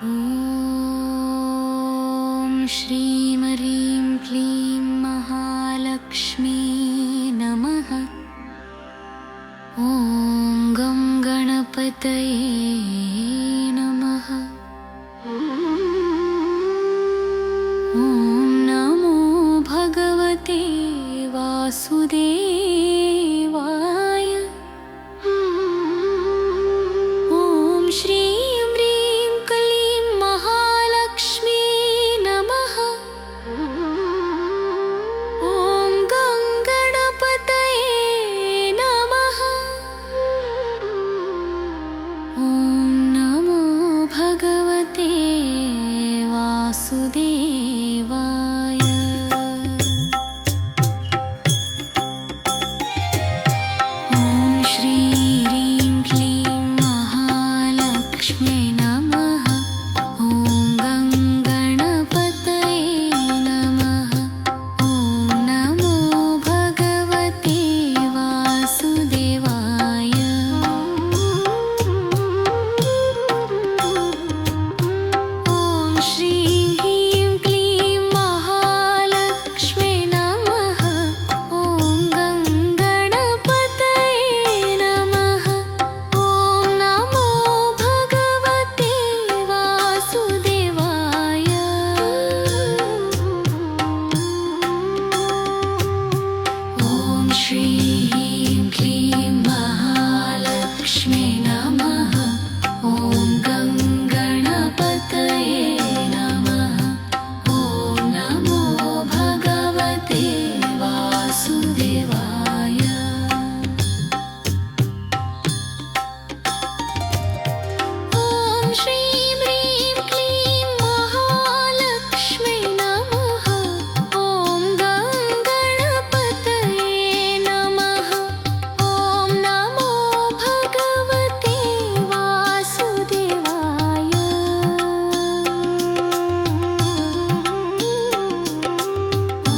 ॐ श्रीं ह्रीं क्लीं महालक्ष्मी नमः। ॐ गं गणपतये नमः। ॐ नमो भगवते वासुदेवाय। ॐ श्रीं ह्रीं क्लीं महालक्ष्मी नमः। ॐ गं गणपतये नमः। ॐ नमो भगवते वासुदेवाय। ॐ श्रीं ह्रीं क्लीं महालक्ष्मी नमः। ॐ गं गणपतये नमः। ॐ नमो भगवते वासुदेवाय। ॐ श्रीं ह्रीं क्लीं महालक्ष्मी नमः। ॐ गं गणपतये नमः। ॐ नमो भगवते वासुदेवाय। ॐ श्रीं ह्रीं क्लीं महालक्ष्मी नमः। ॐ गं गणपतये नमः। ॐ नमो भगवते वासुदेवाय। ॐ श्रीं ह्रीं क्लीं महालक्ष्मी नमः। ॐ गं गणपतये नमः। ॐ नमो भगवते वासुदेवाय। ॐ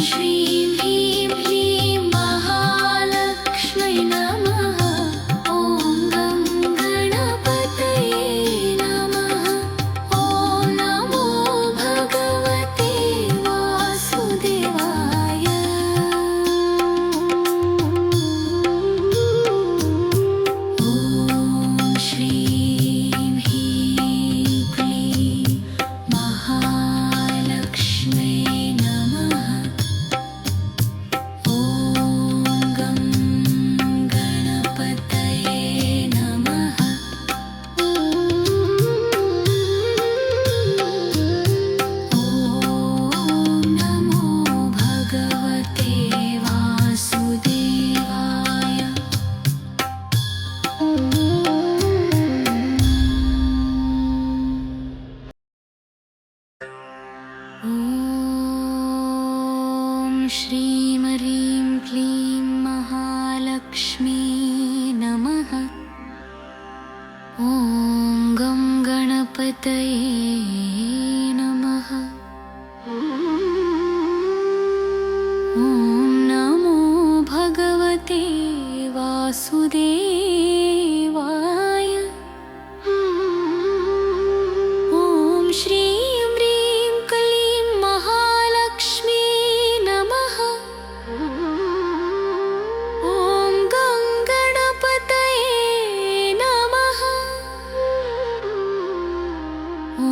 श्रीं ह्रीं क्लीं महालक्ष्मी नमः। ॐ गं गणपतये नमः। ॐ नमो भगवते वासुदेवाय। ॐ श्रीं ह्रीं क्लीं महालक्ष्मी नमः। ॐ गं गणपतये नमः। ॐ नमो भगवते वासुदेवाय। ॐ श्रीं ह्रीं क्लीं महालक्ष्मी नमः। ॐ गं गणपतये नमः। ॐ नमो भगवते वासुदेवाय। ॐ श्रीं ह्रीं क्लीं महालक्ष्मी नमः। ॐ गं गणपतये नमः। ॐ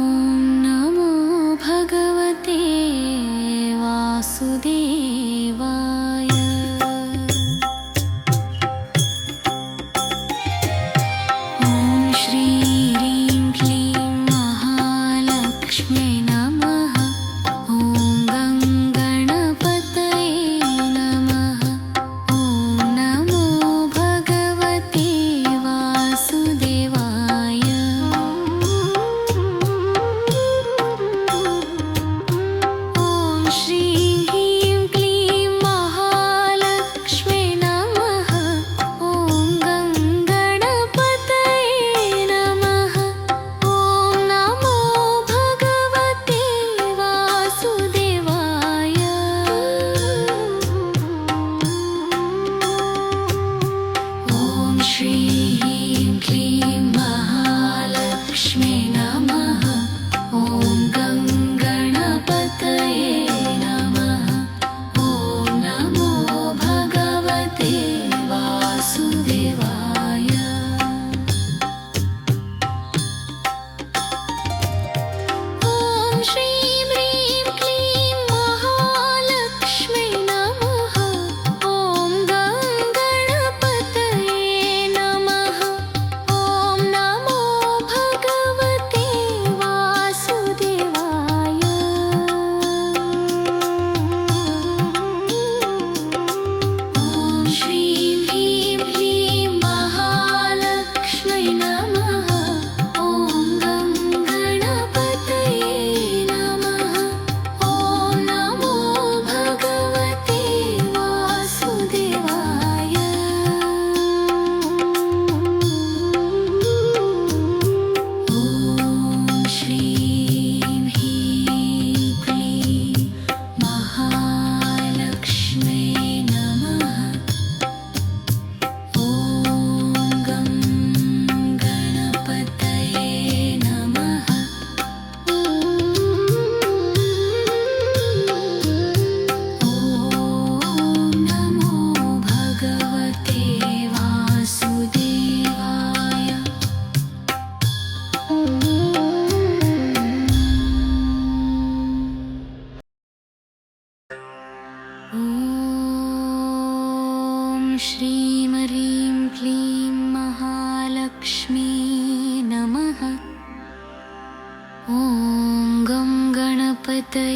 ॐ गं गणपतये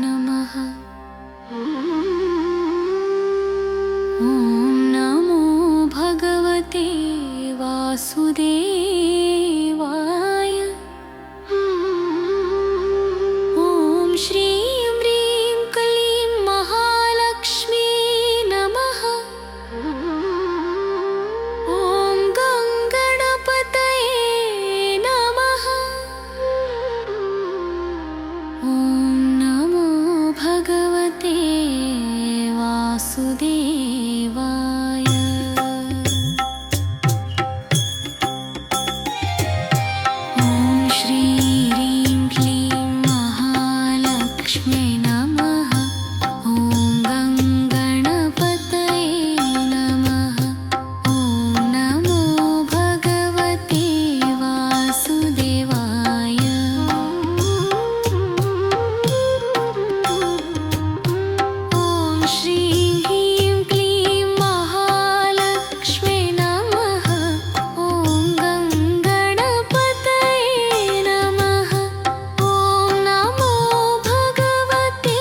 नमः। ॐ नमो भगवते वासुदेवाय। ॐ श्रीं ह्रीं क्लीं महालक्ष्मी नमः। ॐ गं गणपतये नमः। ॐ नमो भगवते वासुदेवाय। ॐ श्रीं ह्रीं क्लीं महालक्ष्म्यै नमः। ॐ गं गणपतये नमः। ॐ नमो भगवते वासुदेवाय। ॐ श्रीं ह्रीं क्लीं महालक्ष्म्यै नमः। ॐ गं गणपतये नमः। ॐ नमो भगवते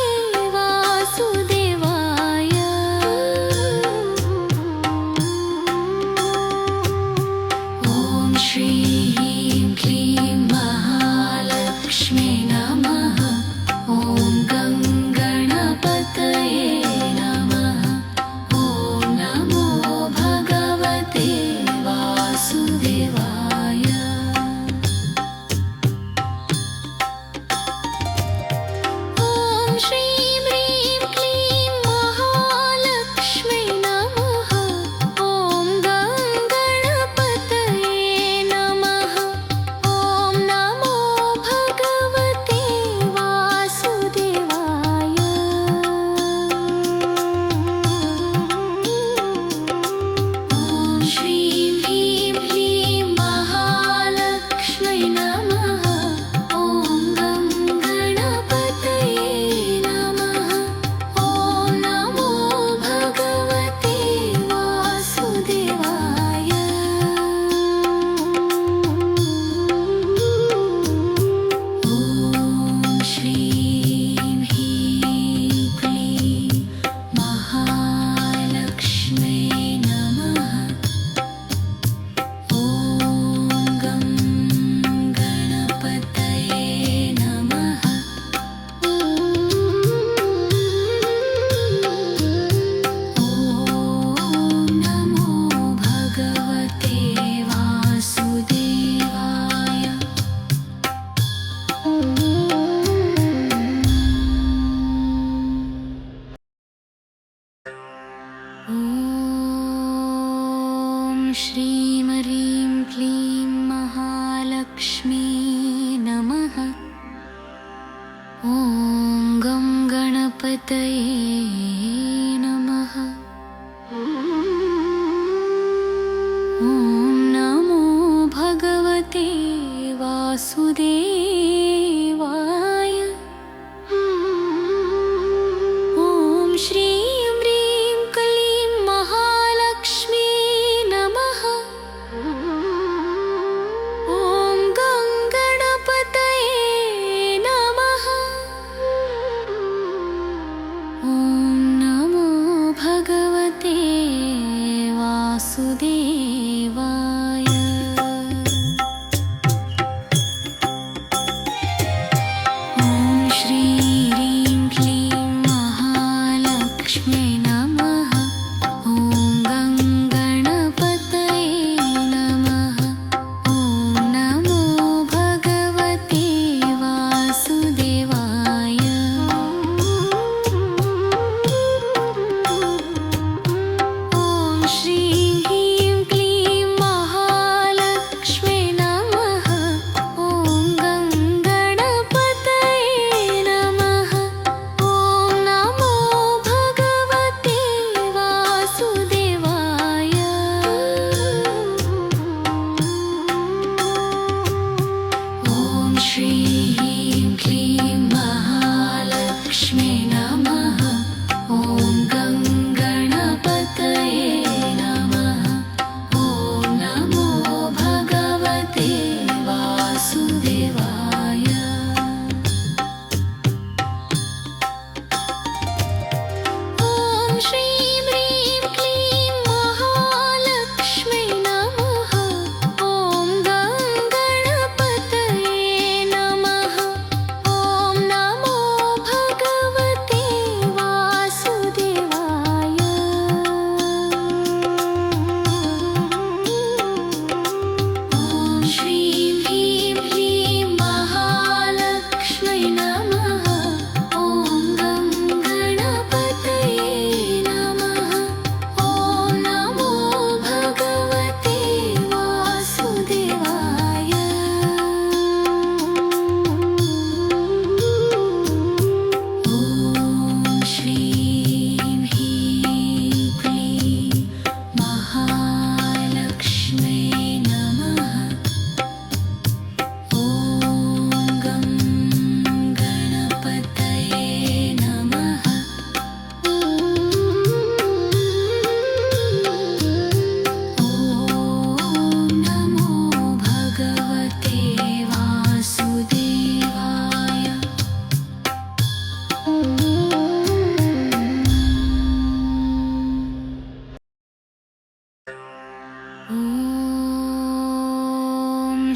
वासुदेवाय। ॐ श्रीं ह्रीं क्लीं महालक्ष्म्यै नमः। ॐ गं गणपतये नमः। ॐ नमो भगवते वासुदेवाय। ॐ श्रीं ह्रीं क्लीं महालक्ष्म्यै नमः। ॐ गं गणपतये नमः। ॐ नमो भगवते वासुदेवाय। ॐ श्रीं ह्रीं क्लीं महालक्ष्म्यै नमः। ॐ गं गणपतये नमः। ॐ नमो भगवते वासुदेवाय। ॐ श्रीं ह्रीं क्लीं महालक्ष्म्यै नमः। ॐ गं गणपतये नमः। ॐ नमो भगवते वासुदेवाय। ॐ श्रीं ह्रीं क्लीं महालक्ष्मी नमः। ॐ गं गणपतये नमः। ॐ नमो भगवते वासुदेवाय। ॐ श्रीं ह्रीं क्लीं महालक्ष्मी नमः। ॐ गं गणपतये नमः। ॐ नमो भगवते वासुदेवाय। ॐ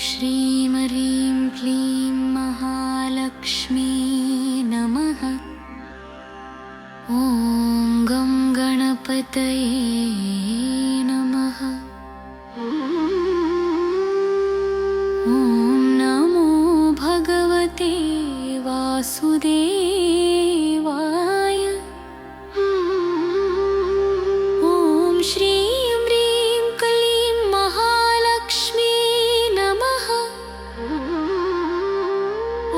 श्रीं ह्रीं क्लीं महालक्ष्मी नमः। ॐ गं गणपतये नमः। ॐ नमो भगवते वासुदेवाय। ॐ श्रीं ह्रीं क्लीं महालक्ष्मी नमः।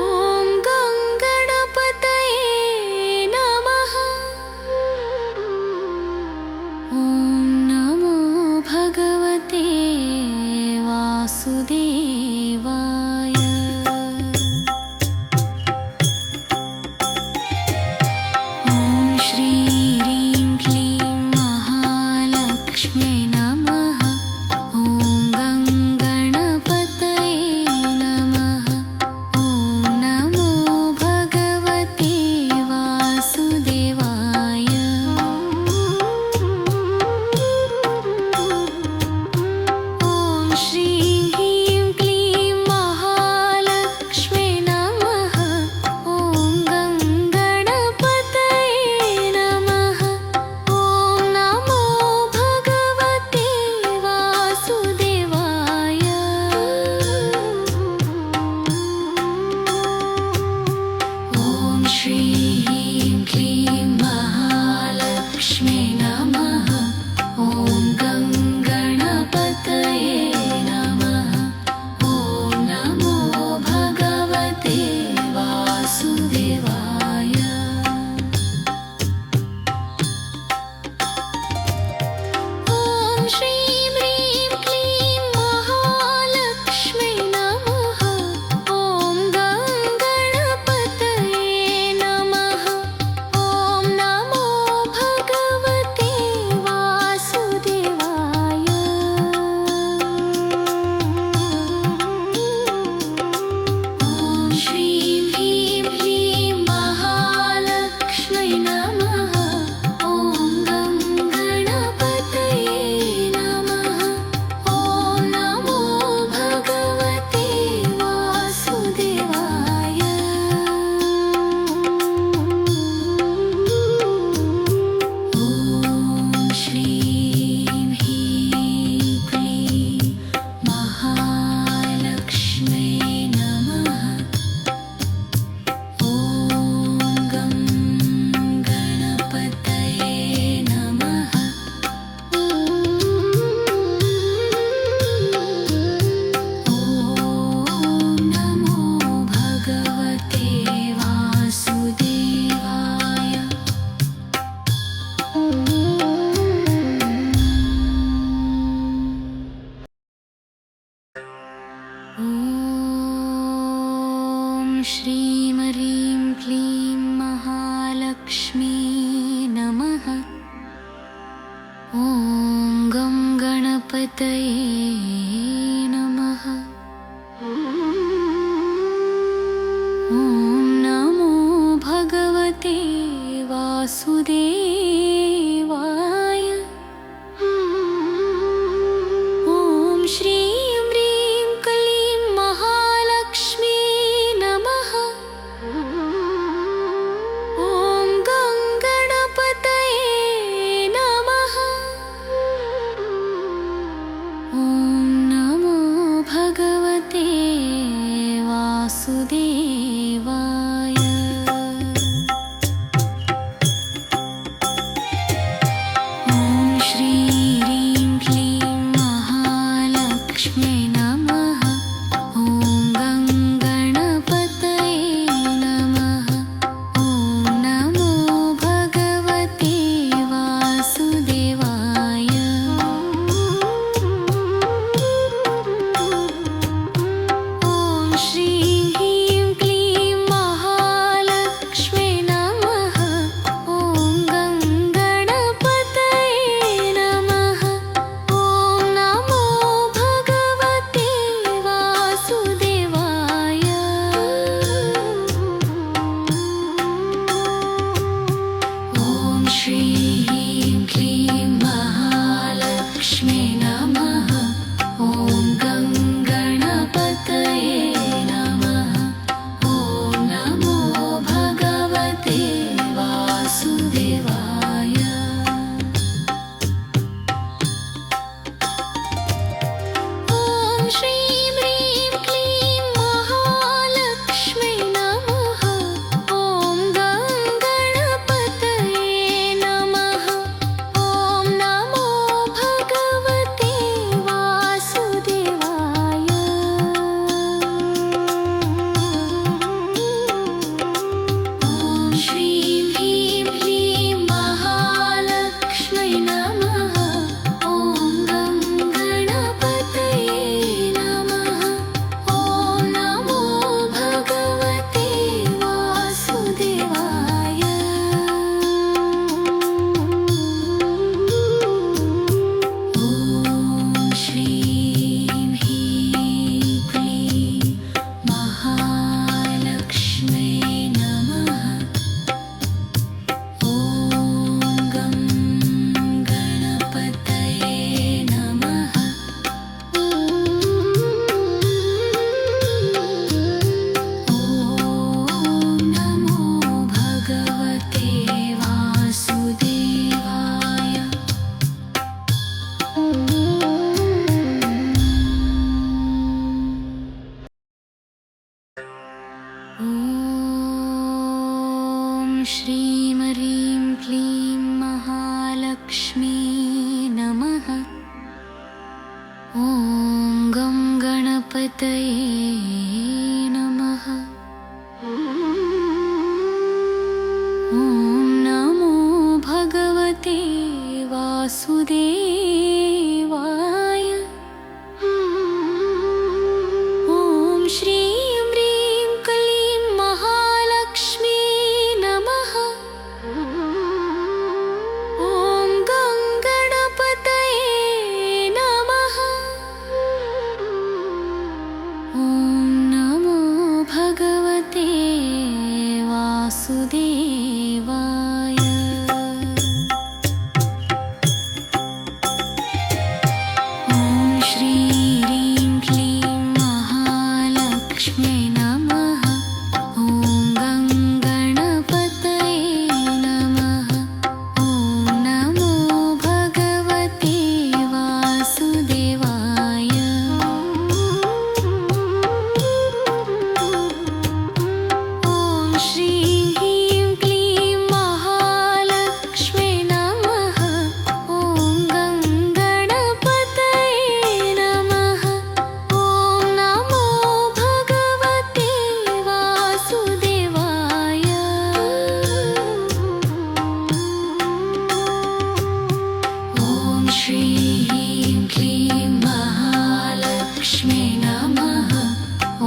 ॐ गं गणपतये नमः। ॐ नमो भगवते वासुदेवाय। ॐ श्रीं ह्रीं क्लीं महालक्ष्मी नमः। ॐ गं गणपतये नमः। ॐ नमो भगवते वासुदेवाय। ॐ श्रीं ह्रीं क्लीं महालक्ष्मी नमः। ॐ गं गणपतये नमः। ॐ नमो भगवते वासुदेवाय। ॐ श्रीं ह्रीं क्लीं महालक्ष्मी नमः। ॐ गं गणपतये नमः। ॐ नमो भगवते वासुदेवाय। ॐ श्रीं ह्रीं क्लीं महालक्ष्मी नमः। ॐ गं गणपतये नमः। ॐ नमो भगवते वासुदेवाय। ॐ श्रीं ह्रीं क्लीं महालक्ष्मी नमः। ॐ गं गणपतये नमः। ॐ नमो भगवते वासुदेवाय। ॐ श्रीं ह्रीं क्लीं महालक्ष्मी नमः। ॐ गं गणपतये नमः। ॐ नमो भगवते वासुदेवाय। ॐ श्रीं ह्रीं क्लीं महालक्ष्मी नमः। ॐ गं गणपतये नमः। ॐ नमो भगवते वासुदेवाय। ॐ श्रीं ह्रीं क्लीं महालक्ष्मी नमः। ॐ गं गणपतये नमः। ॐ नमो भगवते वासुदेवाय। ॐ श्रीं ह्रीं क्लीं महालक्ष्मी नमः। ॐ गं गणपतये नमः। ॐ नमो भगवते वासुदेवाय। ॐ श्रीं ह्रीं श्रीं ह्रीं क्लीं महालक्ष्मी नमः। ॐ गं गणपतये नमः। ॐ नमो भगवते वासुदेवाय। ॐ श्रीं ह्रीं क्लीं महालक्ष्मी नमः। ॐ गं गणपतये नमः। ॐ नमो भगवते वासुदेवाय। ॐ श्रीं ह्रीं क्लीं महालक्ष्म्यै नमः। ॐ गं गणपतये नमः। ॐ नमो भगवते वासुदेवाय। ॐ श्रीं ह्रीं क्लीं महालक्ष्म्यै नमः। ॐ गं गणपतये नमः। ॐ नमो भगवते वासुदेवाय। ॐ श्रीं ह्रीं क्लीं महालक्ष्म्यै नमः। ॐ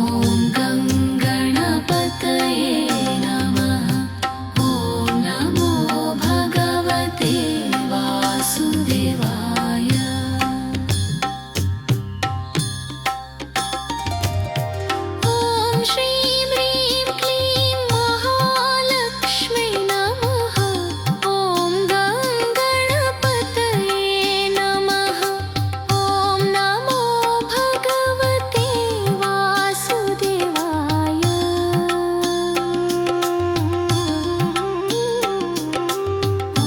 गं गणपतये नमः। ॐ नमो भगवते वासुदेवाय। ॐ श्रीं ह्रीं क्लीं महालक्ष्म्यै नमः। ॐ गं गणपतये नमः। ॐ नमो भगवते वासुदेवाय। ॐ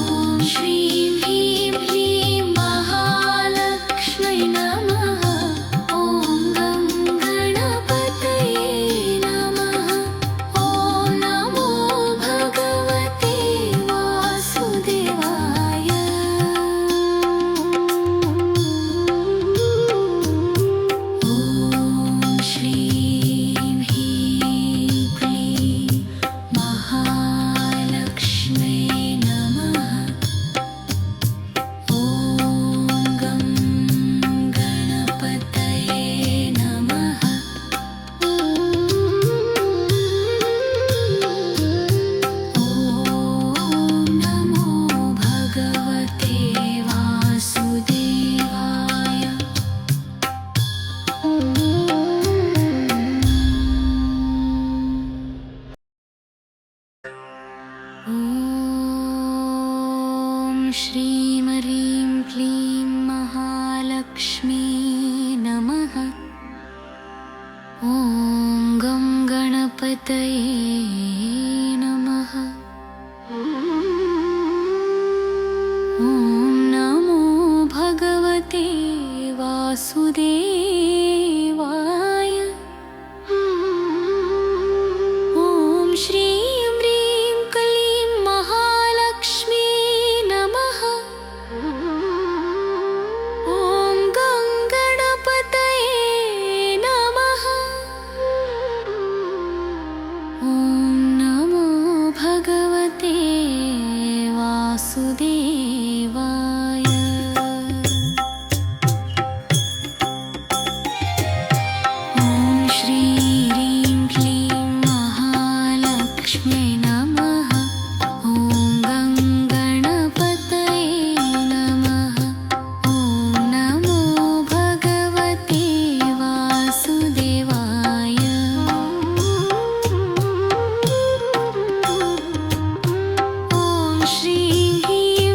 श्रीं ह्रीं क्लीं महालक्ष्म्यै नमः। ॐ गं गणपतये नमः। ॐ नमो भगवते वासुदेवाय। ॐ श्रीं ह्रीं क्लीं महालक्ष्म्यै नमः। ॐ गं गणपतये नमः। ॐ नमो भगवते वासुदेवाय। ॐ श्रीं ह्रीं क्लीं महालक्ष्मी नमः। ॐ गं गणपतये नमः। ॐ नमो भगवते वासुदेवाय। ॐ श्रीं ह्रीं क्लीं महालक्ष्मी नमः। ॐ गं गणपतये नमः। ॐ नमो भगवते वासुदेवाय। ॐ श्रीं ह्रीं क्लीं महालक्ष्म्यै नमः। ॐ गं गणपतये नमः। ॐ नमो भगवते वासुदेवाय। ॐ श्रीं ह्रीं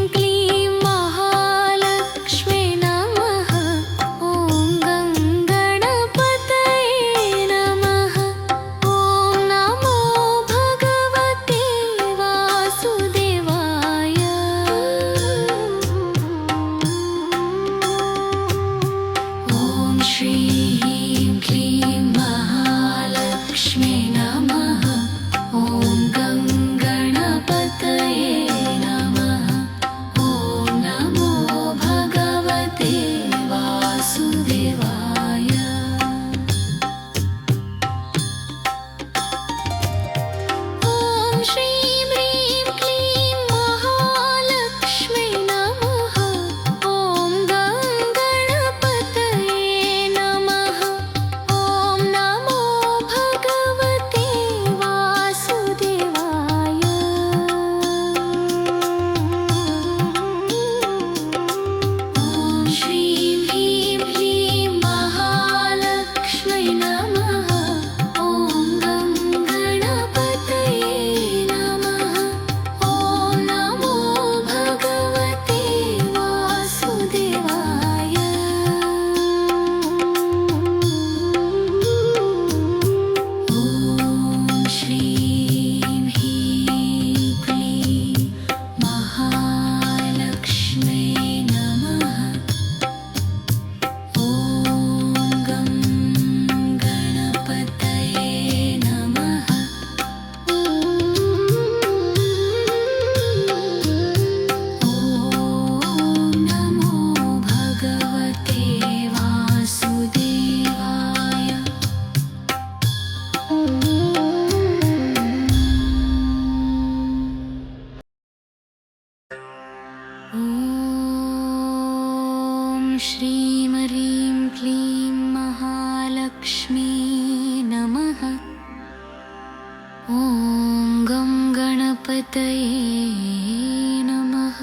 नमः।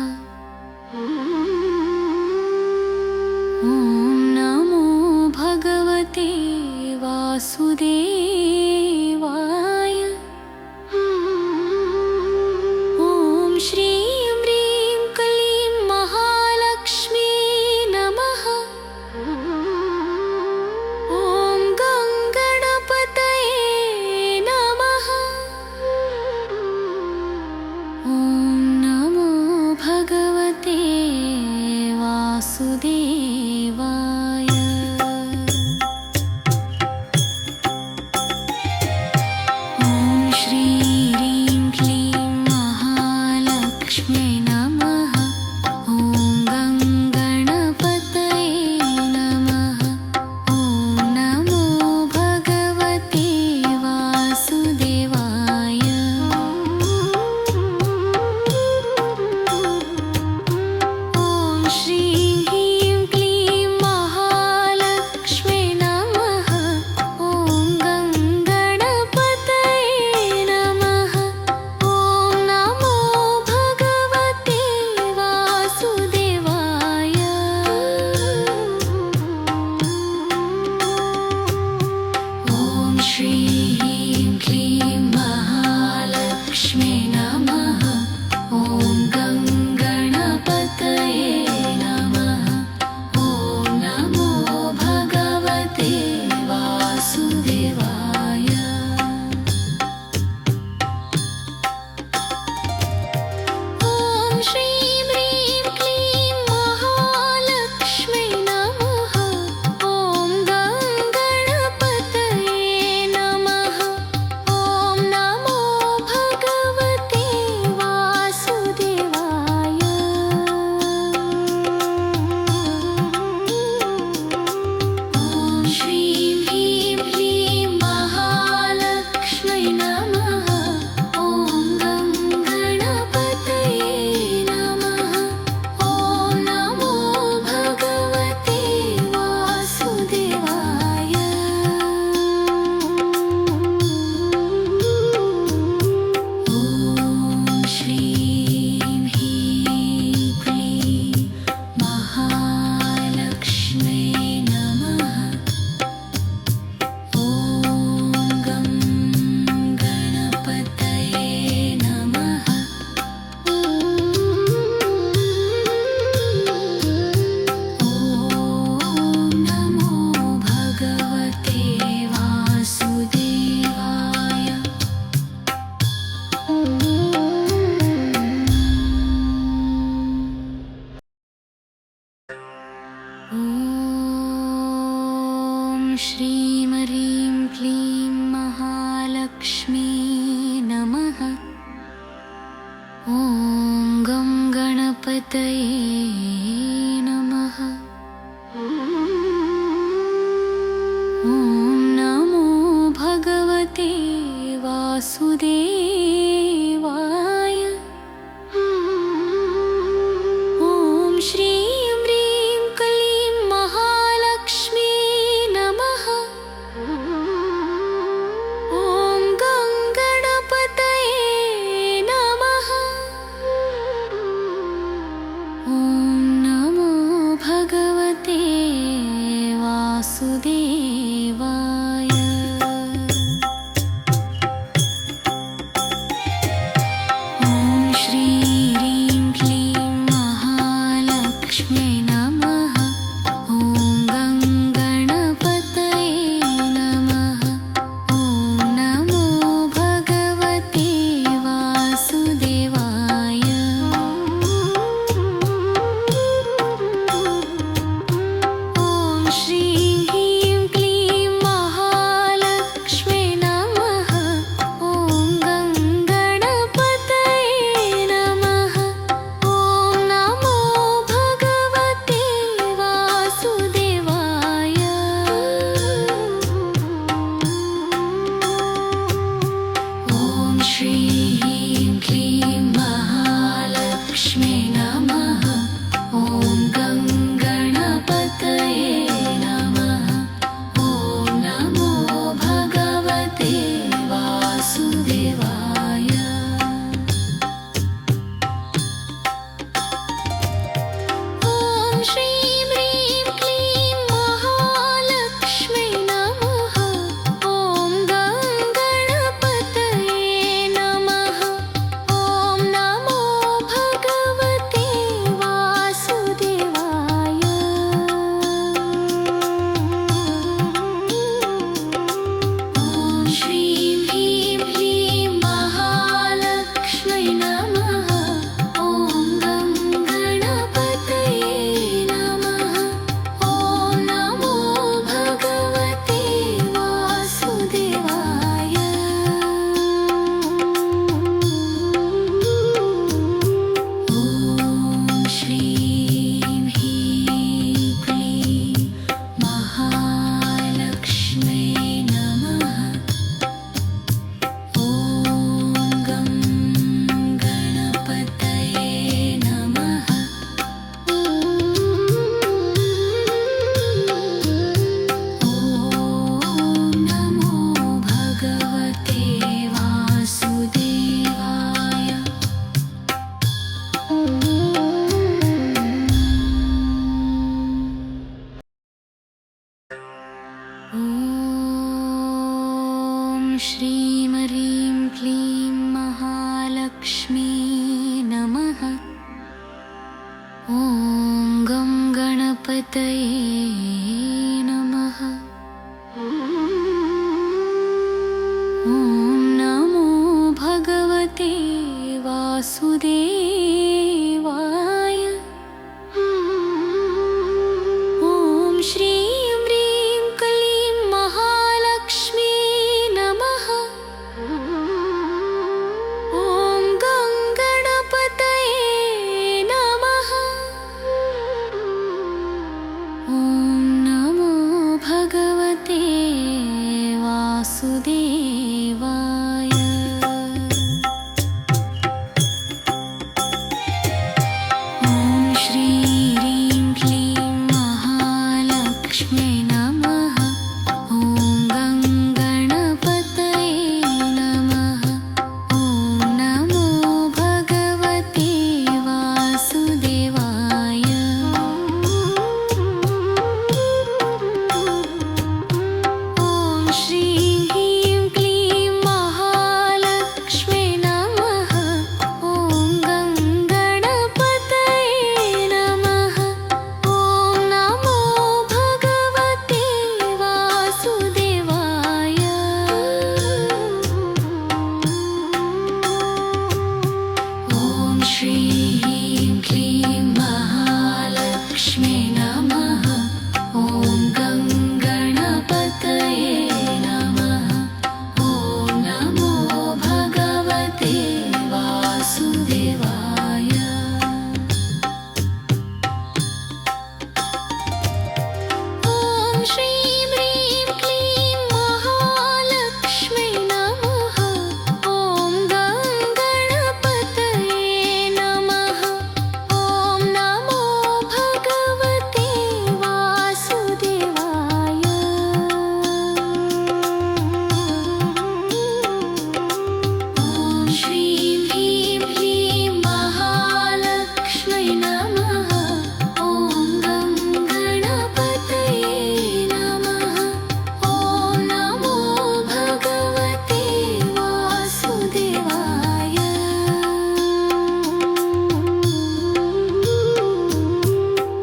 ॐ नमो भगवते वासुदेवाय। ॐ श्रीं ह्रीं क्लीं महालक्ष्मी नमः। ॐ गङ्गणपतये नमः। ॐ नमो भगवते वासुदेवाय। ॐ श्रीं ह्रीं क्लीं महालक्ष्म्यै नमः। ॐ गङ्गणपतये नमः। ॐ नमो भगवते वासुदेवाय। ॐ श्रीं ह्रीं क्लीं महालक्ष्म्यै नमः। ॐ गङ्गणपतये नमः। ॐ नमो भगवते वासुदेवाय। ॐ श्रीं ह्रीं क्लीं महालक्ष्म्यै नमः। ॐ गङ्गणपतये नमः। ॐ नमो भगवते वासुदेवाय। ॐ श्रीं ह्रीं क्लीं महालक्ष्म्यै नमः। ॐ गङ्गणपतये नमः। ॐ नमो भगवते वासुदेवाय। ॐ श्रीं ह्रीं क्लीं महालक्ष्म्यै नमः। ॐ गङ्गणपतये नमः। ॐ नमो भगवते वासुदेवाय। ॐ श्रीं ह्रीं क्लीं महालक्ष्म्यै नमः। ॐ गङ्गणपतये नमः। ॐ नमो भगवते वासुदेवाय। ॐ श्रीं ह्रीं क्लीं महालक्ष्मी नमः। ॐ गङ्गणपतये नमः। ॐ नमो भगवते वासुदेवाय। ॐ श्रीं ह्रीं क्लीं महालक्ष्मी नमः। ॐ गङ्गणपतये नमः। ॐ नमो भगवते वासुदेवाय। ॐ श्रीं ह्रीं क्लीं महालक्ष्मी नमः। ॐ गं गणपतये नमः। ॐ नमो भगवते वासुदेवाय। ॐ श्रीं ह्रीं क्लीं महालक्ष्मी नमः। ॐ गं गणपतये नमः। ॐ नमो भगवते वासुदेवाय। ॐ श्रीं ह्रीं क्लीं महालक्ष्म्यै नमः। ॐ गं गणपतये नमः। ॐ नमो भगवते वासुदेवाय। ॐ श्रीं ह्रीं क्लीं महालक्ष्म्यै नमः। ॐ गं गणपतये नमः। ॐ नमो भगवते वासुदेवाय। ॐ श्रीं ह्रीं क्लीं महालक्ष्म्यै नमः। ॐ गं गणपतये नमः। ॐ नमो भगवते वासुदेवाय। ॐ श्रीं ह्रीं क्लीं महालक्ष्म्यै नमः। ॐ गं गणपतये नमः। ॐ नमो भगवते वासुदेवाय। ॐ श्रीं ह्रीं क्लीं महालक्ष्म्यै नमः। ॐ गं गणपतये नमः। ॐ नमो भगवते वासुदेवाय।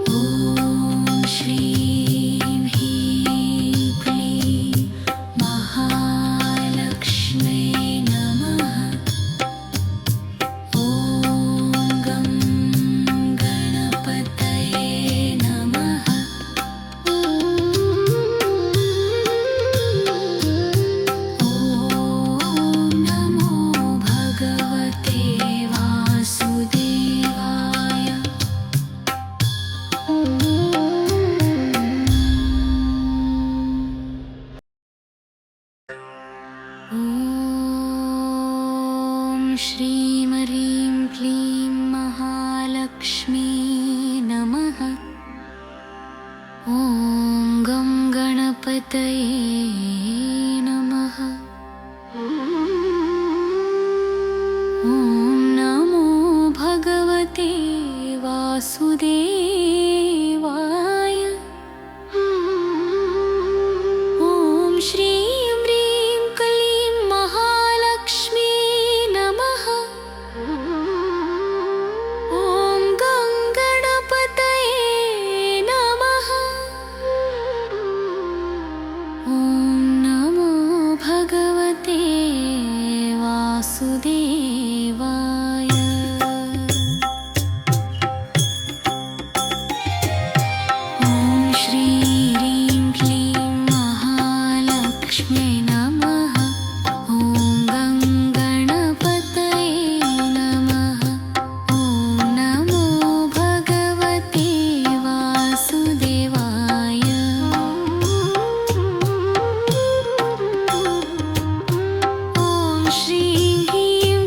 ॐ श्रीं ह्रीं क्लीं महालक्ष्म्यै नमः। ॐ गं गणपतये नमः। ॐ नमो भगवते वासुदेवाय। ॐ श्रीं ह्रीं क्लीं महालक्ष्मी नमः। ॐ गं गणपतये नमः। ॐ नमो भगवते वासुदेवाय। ॐ श्रीं ह्रीं क्लीं महालक्ष्मी नमः। ॐ गं गणपतये नमः। ॐ नमो भगवते वासुदेवाय। ॐ श्रीं ह्रीं क्लीं महालक्ष्म्यै नमः। ॐ गं गणपतये नमः। ॐ नमो भगवते वासुदेवाय। ॐ श्रीं ह्रीं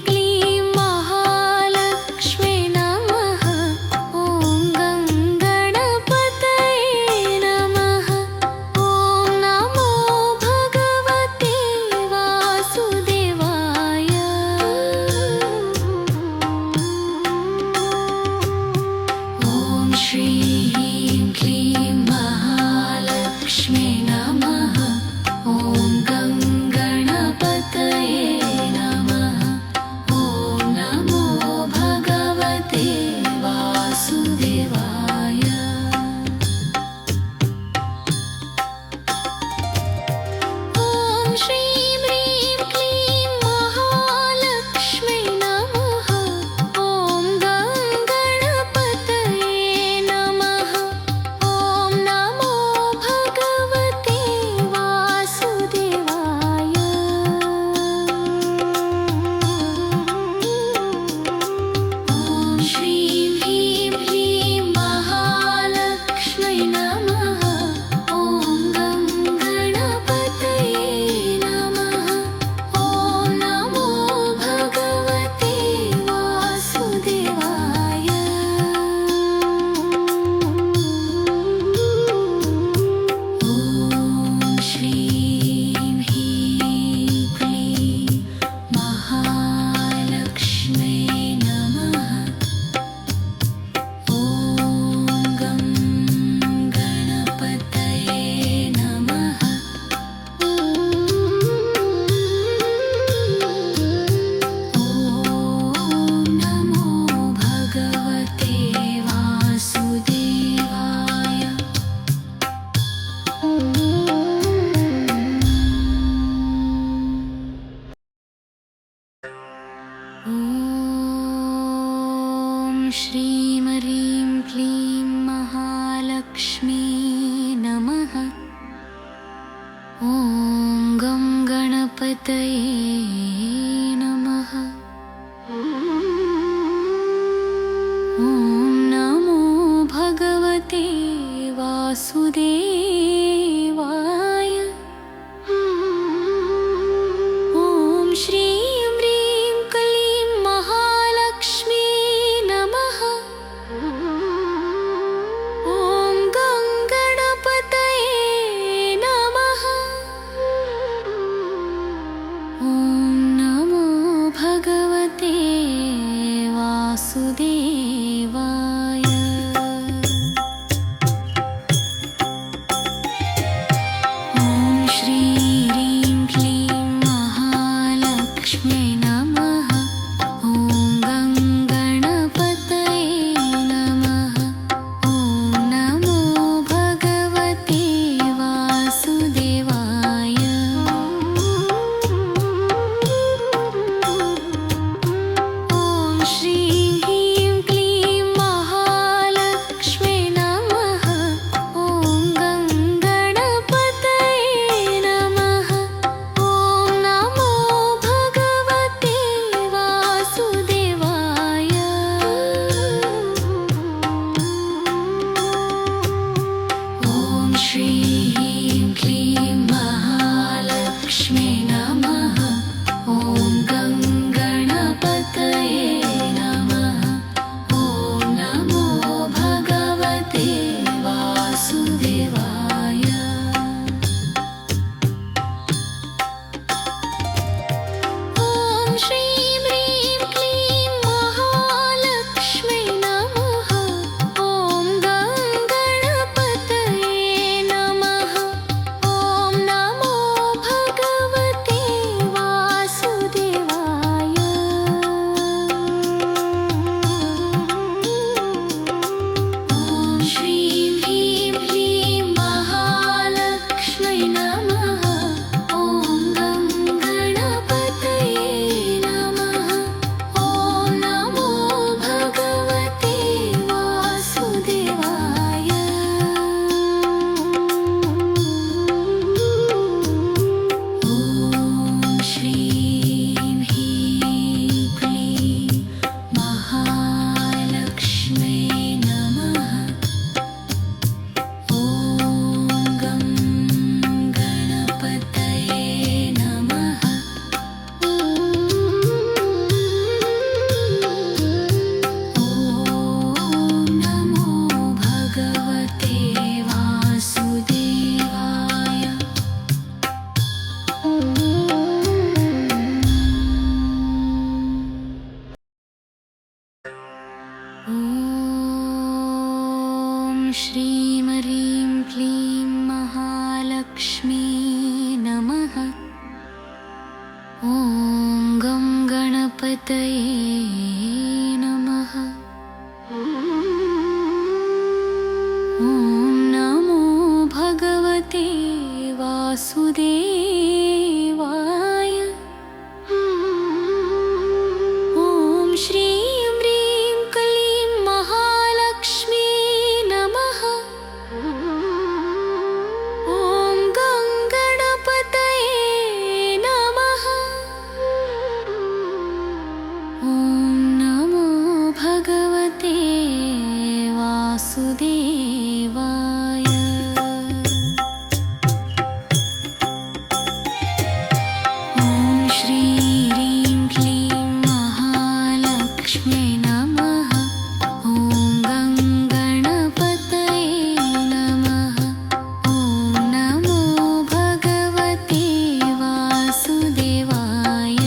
श्रीं ह्रीं क्लीं महालक्ष्मी नमः। ॐ गं गणपतये नमः। ॐ नमो भगवते वासुदेवाय। ॐ श्रीं ह्रीं क्लीं महालक्ष्मी नमः। ॐ गं गणपतये नमः। ॐ नमो भगवते वासुदेवाय। ॐ श्रीं ह्रीं क्लीं महालक्ष्म्यै नमः। ॐ गं गणपतये नमः। ॐ नमो भगवते वासुदेवाय। ॐ श्रीं ह्रीं क्लीं महालक्ष्म्यै नमः। ॐ गं गणपतये नमः। ॐ नमो भगवते वासुदेवाय। ॐ श्रीं ह्रीं क्लीं महालक्ष्म्यै नमः। ॐ गं गणपतये नमः। ॐ नमो भगवते वासुदेवाय। ॐ श्रीं ह्रीं क्लीं महालक्ष्म्यै नमः। ॐ गं गणपतये नमः। ॐ नमो भगवते वासुदेवाय। ॐ श्रीं ह्रीं क्लीं महालक्ष्म्यै नमः। ॐ गं गणपतये नमः। ॐ नमो भगवते वासुदेवाय। ॐ श्रीं ह्रीं क्लीं महालक्ष्म्यै नमः। ॐ गं गणपतये नमः। ॐ नमो भगवते वासुदेवाय। ॐ श्रीं ह्रीं क्लीं महालक्ष्मी नमः। ॐ गं गणपतये नमः। ॐ नमो भगवते वासुदेवाय। ॐ श्रीं ह्रीं क्लीं महालक्ष्मी नमः। ॐ गं गणपतये नमः। ॐ नमो भगवते वासुदेवाय। ॐ श्रीं ह्रीं क्लीं महालक्ष्म्यै नमः। ॐ गं गणपतये नमः। ॐ नमो भगवते वासुदेवाय।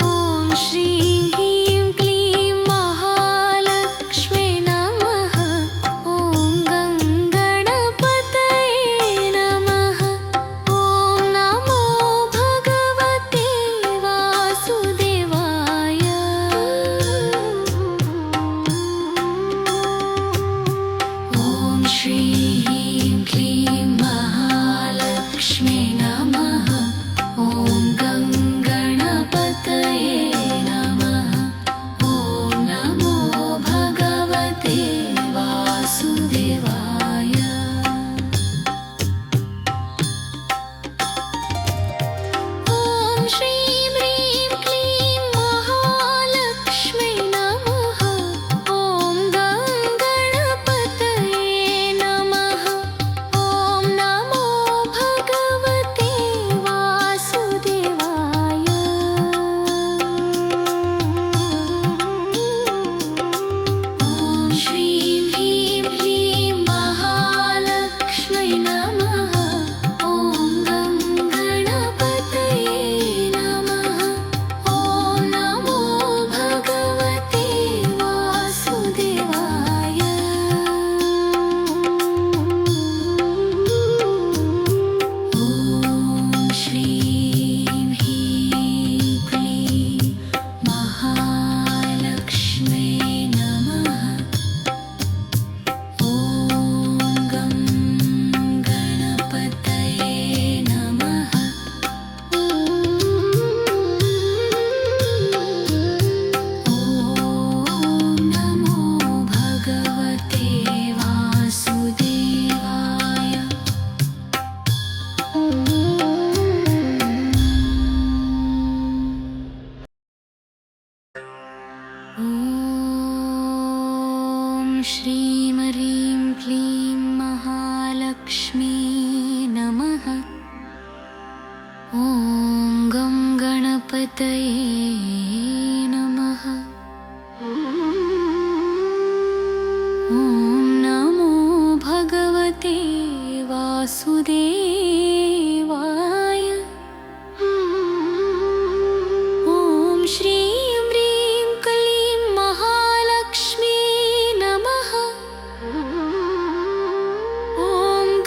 ॐ श्रीं ह्रीं क्लीं महालक्ष्म्यै नमः। ॐ गं गणपतये नमः। ॐ गं गणपतये नमः। ॐ नमो भगवते वासुदेवाय। ॐ श्रीं ह्रीं क्लीं महालक्ष्मी नमः। ॐ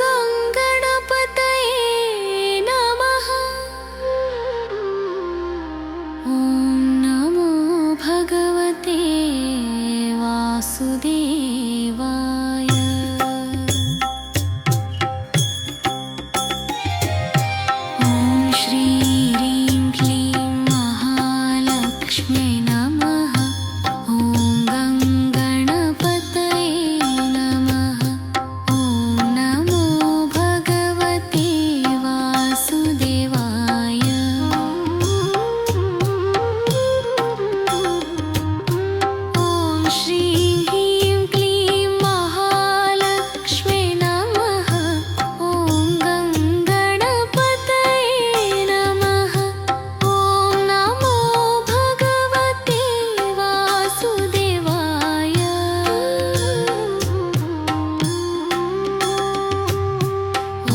गं गणपतये नमः। ॐ नमो भगवते वासुदेवाय। ॐ श्रीं ह्रीं क्लीं महालक्ष्म्यै नमः। ॐ गं गणपतये नमः। ॐ नमो भगवते वासुदेवाय। ॐ श्रीं ह्रीं क्लीं महालक्ष्म्यै नमः। ॐ गं गणपतये नमः। ॐ नमो भगवते वासुदेवाय। ॐ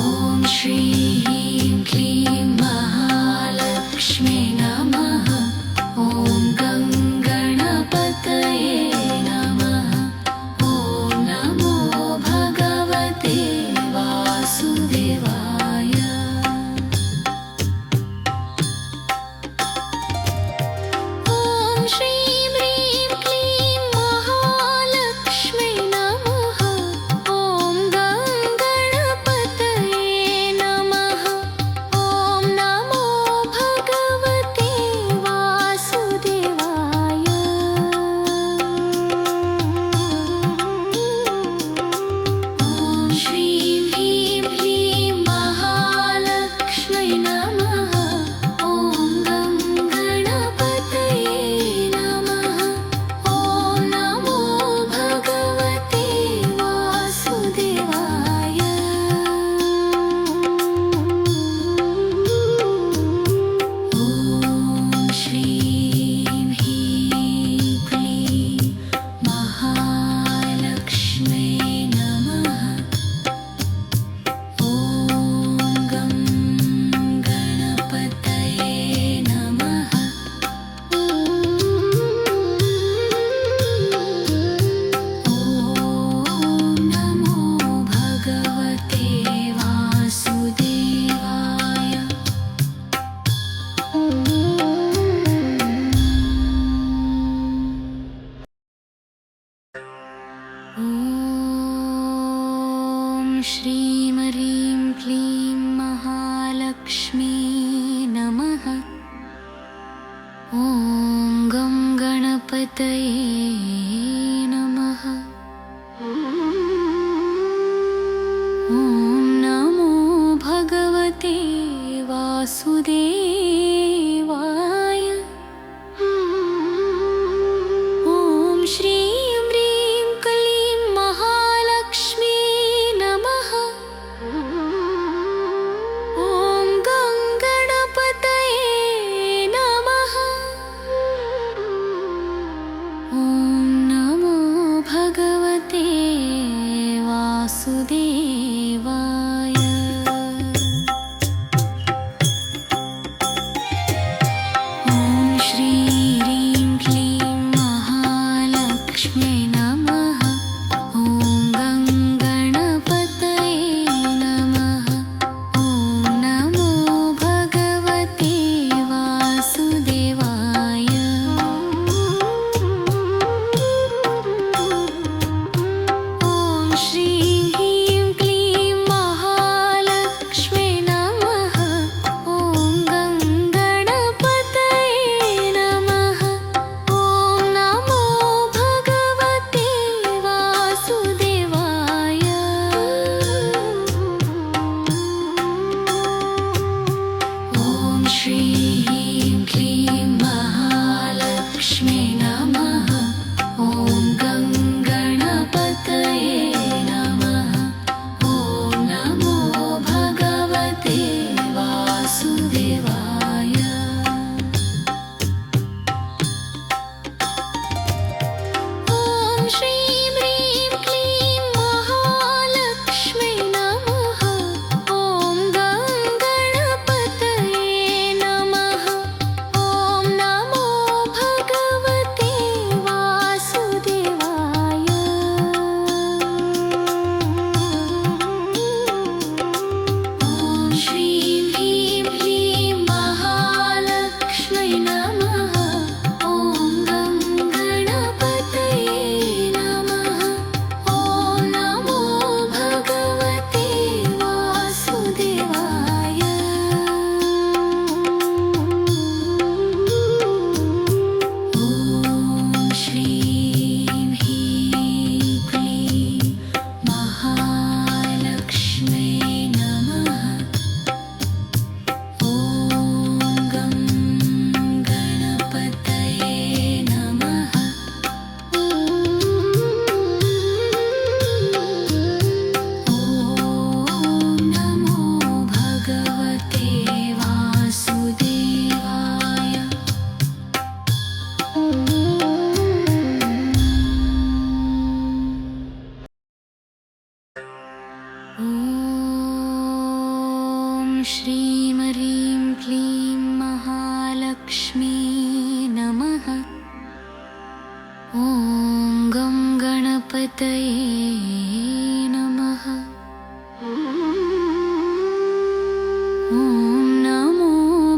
श्रीं ह्रीं क्लीं महालक्ष्म्यै नमः। ॐ गं गणपतये नमः। ॐ नमो भगवते वासुदेवाय। ॐ श्रीं ह्रीं क्लीं महालक्ष्म्यै नमः। ॐ गं गणपतये नमः। ॐ नमो भगवते वासुदेवाय। ॐ श्रीं ह्रीं क्लीं महालक्ष्म्यै नमः। ॐ गं गणपतये नमः। ॐ नमो भगवते वासुदेवाय। ॐ श्रीं ह्रीं क्लीं महालक्ष्म्यै नमः। ॐ गं गणपतये नमः। ॐ नमो भगवते वासुदेवाय। ॐ श्रीं ह्रीं क्लीं महालक्ष्मी नमः। ॐ गं गणपतये नमः। ॐ नमो भगवते वासुदेवाय। ॐ श्रीं ह्रीं क्लीं महालक्ष्मी नमः। ॐ गं गणपतये नमः। ॐ नमो भगवते वासुदेवाय। ॐ श्रीं ह्रीं क्लीं महालक्ष्मै नमः। ॐ गं गणपतये नमः। ॐ नमो भगवते वासुदेवाय। ॐ श्रीं ह्रीं क्लीं महालक्ष्मै नमः। ॐ गं गणपतये नमः। ॐ नमो भगवते वासुदेवाय। ॐ श्रीं ह्रीं क्लीं महालक्ष्मी नमः। ॐ गं गणपतये नमः। ॐ नमो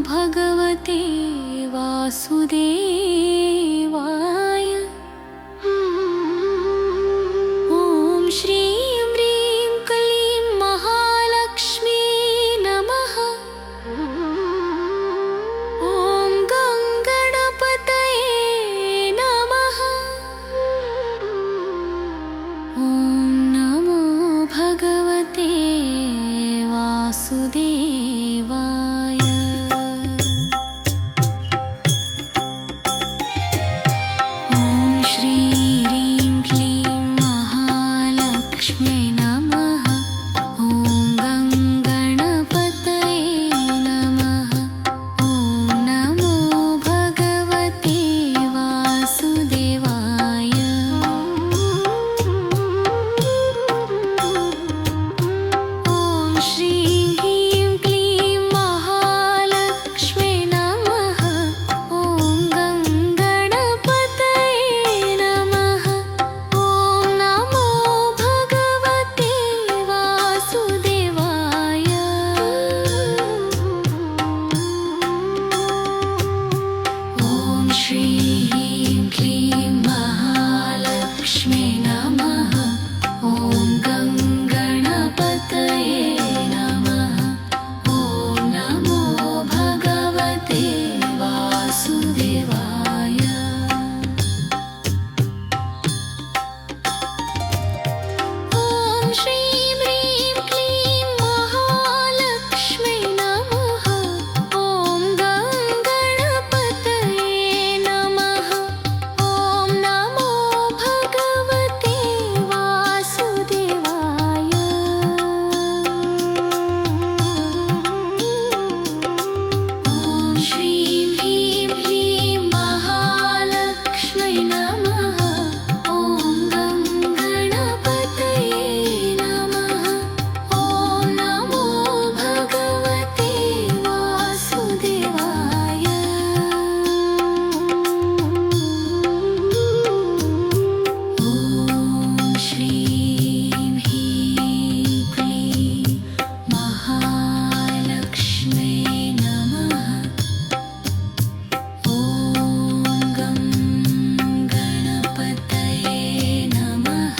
भगवते वासुदेवाय। ॐ श्रीं ह्रीं क्लीं महालक्ष्मी नमः। ॐ गं गणपतये नमः। ॐ नमो भगवते वासुदेवाय। ॐ श्रीं ह्रीं क्लीं महालक्ष्म्यै नमः। ॐ गं गणपतये नमः। ॐ नमो भगवते वासुदेवाय। ॐ श्रीं ह्रीं क्लीं महालक्ष्म्यै नमः। ॐ गं गणपतये नमः। ॐ नमो भगवते वासुदेवाय। ॐ श्रीं ह्रीं क्लीं महालक्ष्म्यै नमः। ॐ गं गणपतये नमः। ॐ नमो भगवते वासुदेवाय। ॐ श्रीं ह्रीं क्लीं महालक्ष्म्यै नमः। ॐ गं गणपतये नमः। ॐ नमो भगवते वासुदेवाय। ॐ श्रीं ह्रीं क्लीं महालक्ष्म्यै नमः। ॐ गं गणपतये नमः। ॐ नमो भगवते वासुदेवाय। ॐ श्रीं ह्रीं क्लीं महालक्ष्म्यै नमः। ॐ गं गणपतये नमः।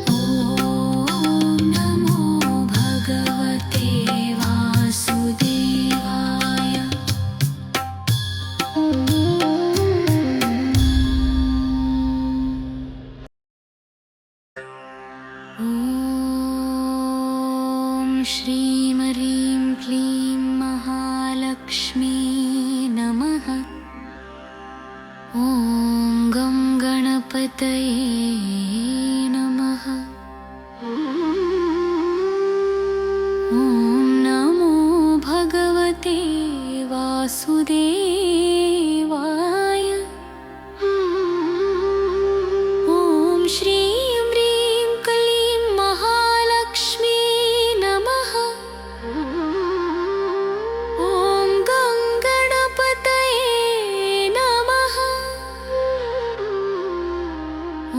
ॐ नमो भगवते वासुदेवाय। ॐ श्रीं ह्रीं क्लीं महालक्ष्मी नमः। ॐ गं गणपतये नमः। ॐ नमो भगवते वासुदेवाय। ॐ श्रीं ह्रीं क्लीं महालक्ष्मी नमः। ॐ गं गणपतये नमः। ॐ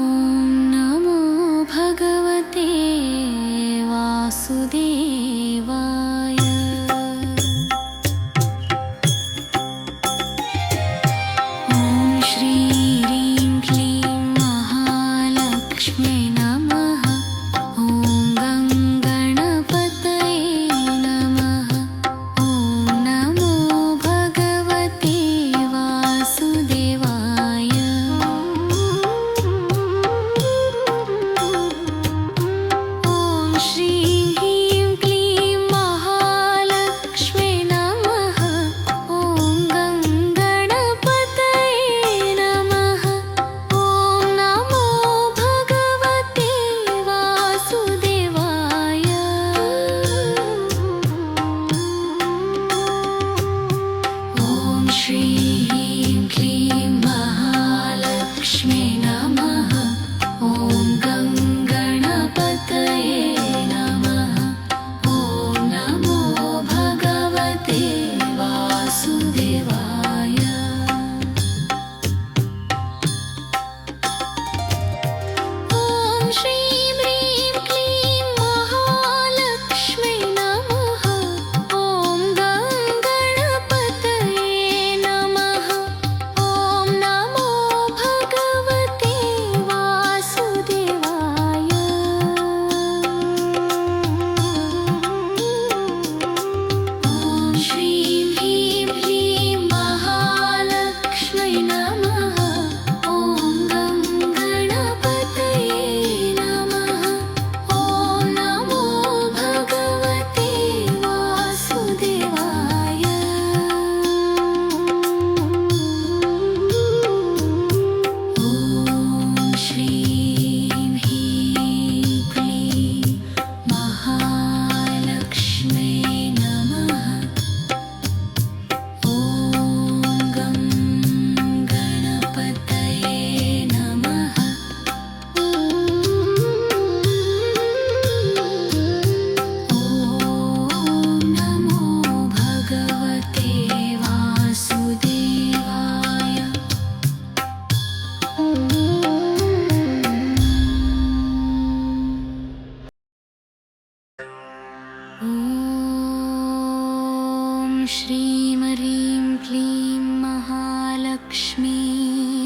श्रीं ह्रीं क्लीं महालक्ष्मी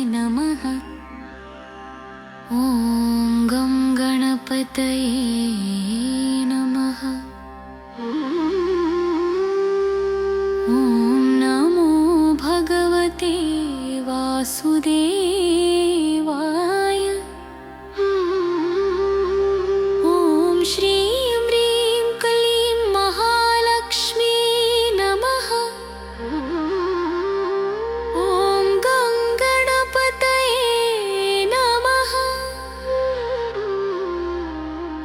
नमः। ॐ गं गणपतये नमः। ॐ नमो भगवते वासुदेवाय। ॐ श्रीं ह्रीं क्लीं महालक्ष्मी नमः। ॐ गं गणपतये नमः।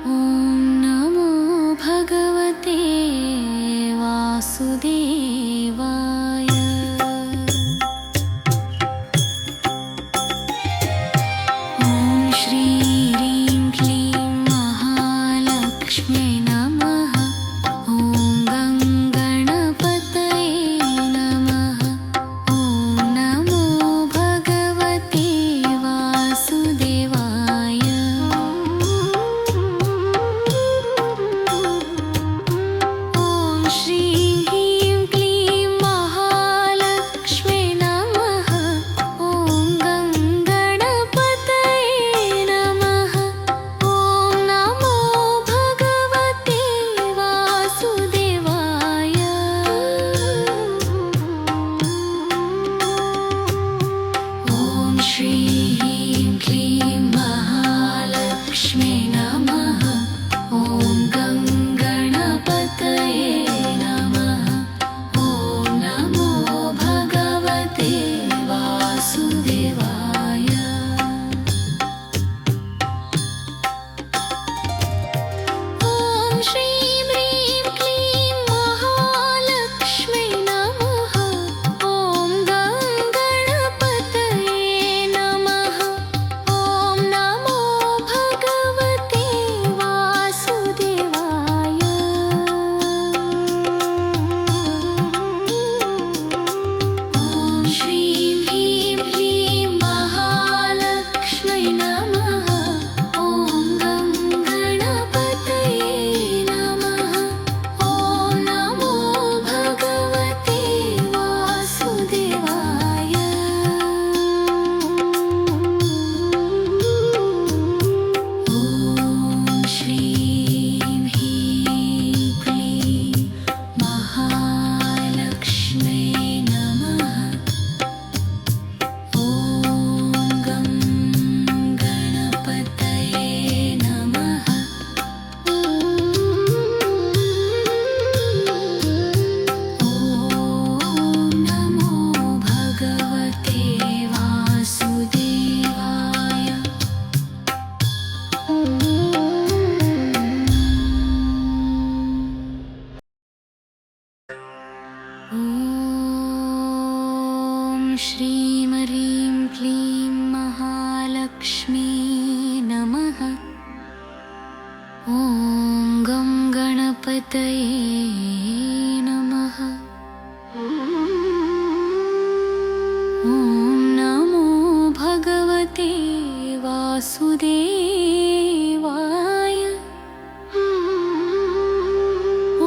ॐ नमो भगवते वासुदेवाय। ॐ श्रीं ह्रीं क्लीं महालक्ष्मी नमः। ॐ गं गणपतये नमः। ॐ नमो भगवते वासुदेवाय। ॐ श्रीं ह्रीं क्लीं महालक्ष्मी नमः। ॐ गं गणपतये नमः। ॐ नमो भगवते वासुदेवाय। ॐ श्रीं ह्रीं क्लीं महालक्ष्मी नमः। ॐ गं गणपतये नमः। ॐ नमो भगवते वासुदेवाय। ॐ श्रीं ह्रीं क्लीं महालक्ष्मी नमः। ॐ गं गणपतये नमः। ॐ नमो भगवते वासुदेवाय। ॐ श्रीं ह्रीं क्लीं महालक्ष्मी नमः। ॐ गं गणपतये नमः। ॐ नमो भगवते वासुदेवाय। ॐ श्रीं ह्रीं क्लीं महालक्ष्मी नमः। ॐ गं गणपतये नमः। ॐ नमो भगवते वासुदेवाय। ॐ श्रीं ह्रीं क्लीं महालक्ष्मी नमः। ॐ गं गणपतये नमः। ॐ नमो भगवते वासुदेवाय।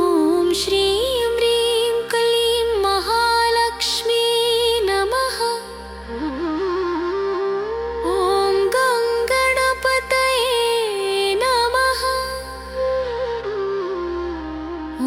ॐ श्रीं ह्रीं क्लीं महालक्ष्मी नमः। ॐ गं गणपतये नमः। ॐ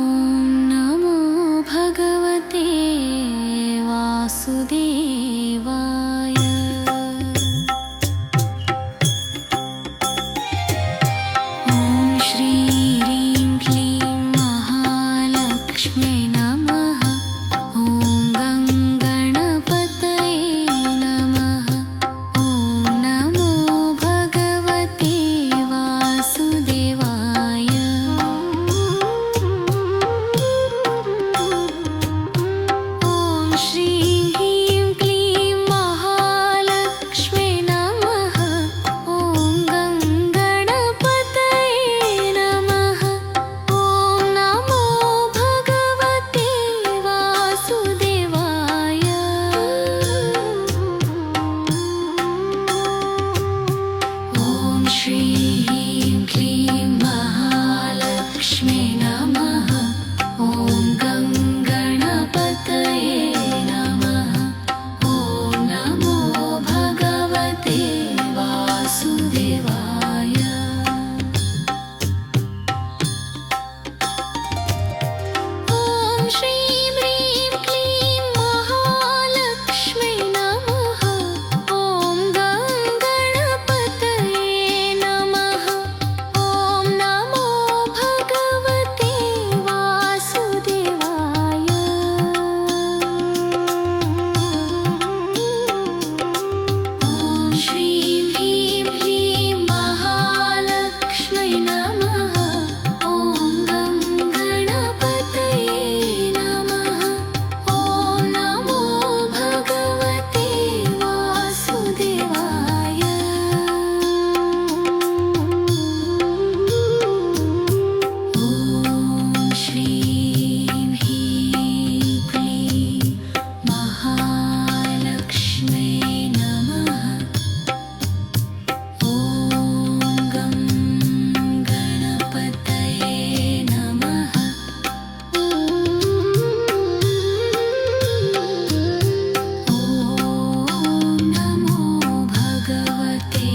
नमः ॐ गं गणपतये नमः ॐ नमो भगवते वासुदेवाय ॐ श्रीं ह्रीं क्लीं महालक्ष्म्यै नमः ॐ गं गणपतये नमः ॐ नमो भगवते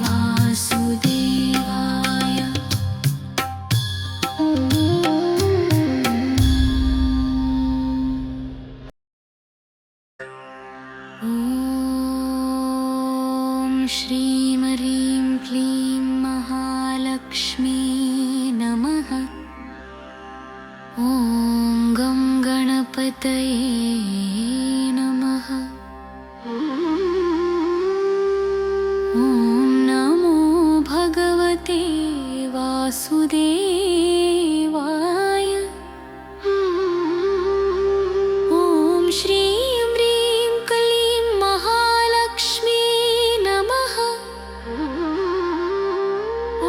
वासुदेवाय ॐ श्रीं ह्रीं क्लीं महालक्ष्मी नमः ॐ गं गणपतये नमः ॐ नमो भगवते वासुदेवाय ॐ श्रीं ह्रीं क्लीं महालक्ष्मी नमः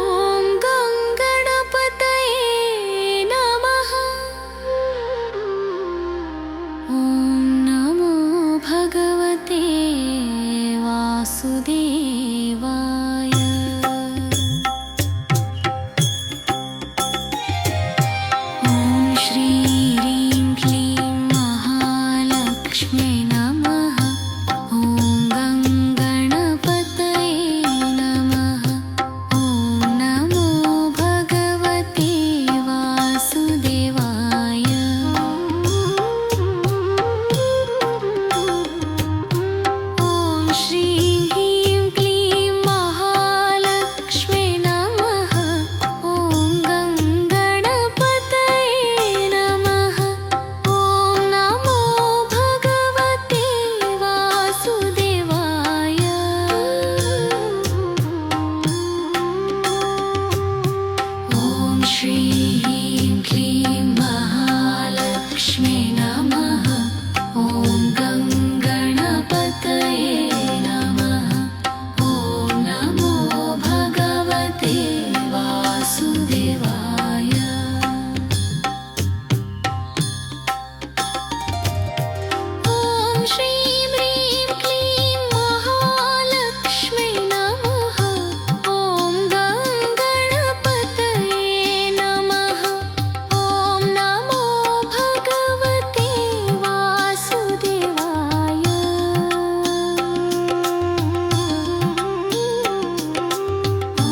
ॐ गं गणपतये नमः ॐ नमो भगवते वासुदेवाय ॐ श्रीं ह्रीं क्लीं महालक्ष्म्यै नमः ॐ गं गणपतये नमः ॐ नमो भगवते वासुदेवाय ॐ श्रीं ह्रीं क्लीं महालक्ष्म्यै नमः ॐ गं गणपतये नमः ॐ नमो भगवते वासुदेवाय ॐ श्रीं ह्रीं क्लीं महालक्ष्म्यै नमः ॐ गं गणपतये नमः ॐ नमो भगवते वासुदेवाय ॐ श्रीं ह्रीं क्लीं महालक्ष्म्यै नमः ॐ गं गणपतये नमः ॐ नमो भगवते वासुदेवाय ॐ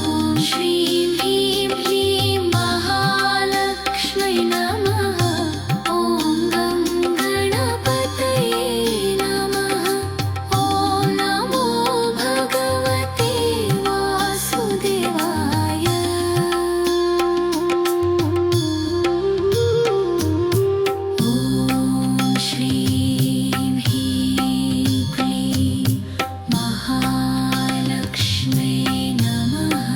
श्रीं ह्रीं क्लीं महालक्ष्म्यै नमः ॐ गं गणपतये नमः ॐ नमो भगवते वासुदेवाय ॐ श्रीं ह्रीं क्लीं महालक्ष्म्यै नमः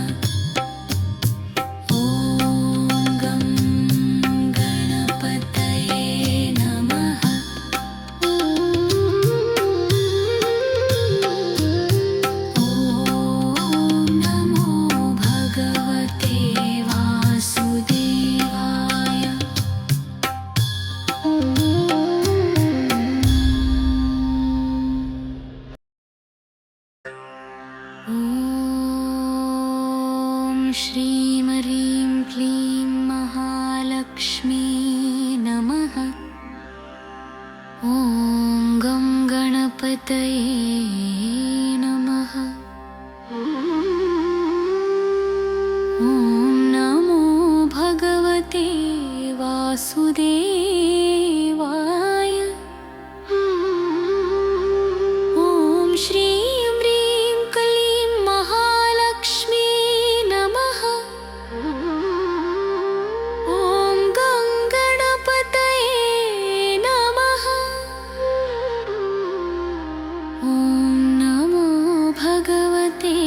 ॐ गं गणपतये नमः ॐ नमो भगवते वासुदेवाय ॐ श्रीं ह्रीं क्लीं महालक्ष्मी नमः ॐ गं गणपतये नमः ॐ नमो भगवते वासुदेवाय ॐ श्रीं ह्रीं क्लीं महालक्ष्मी नमः ॐ गं गणपतये नमः ॐ नमो भगवते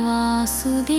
वासुदेवाय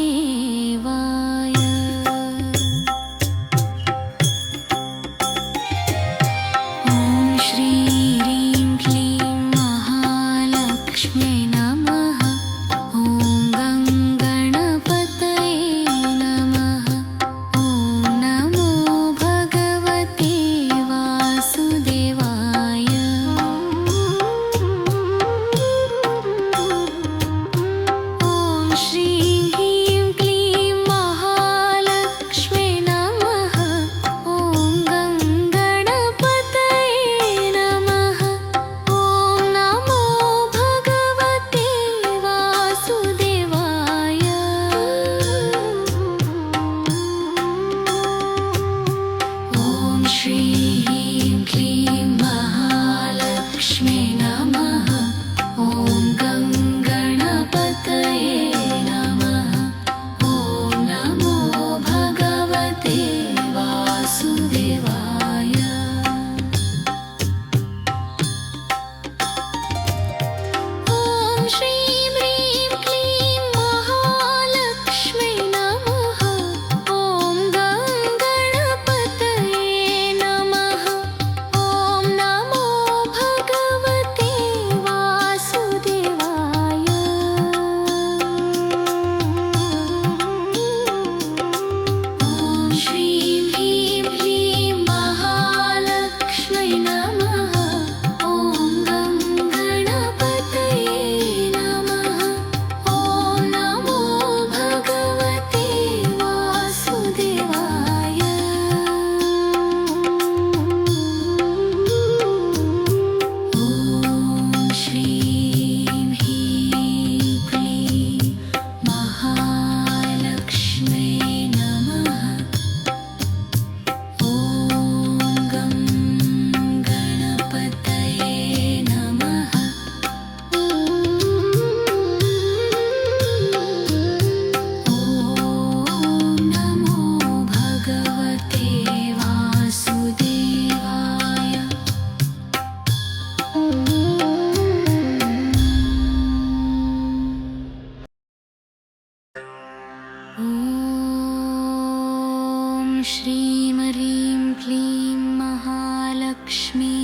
श्रीं ह्रीं क्लीं महालक्ष्मी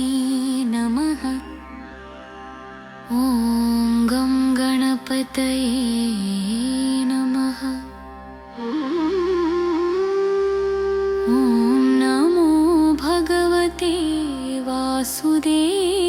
नमः। ॐ गं गणपतये नमः। ॐ नमो भगवते वासुदेवाय।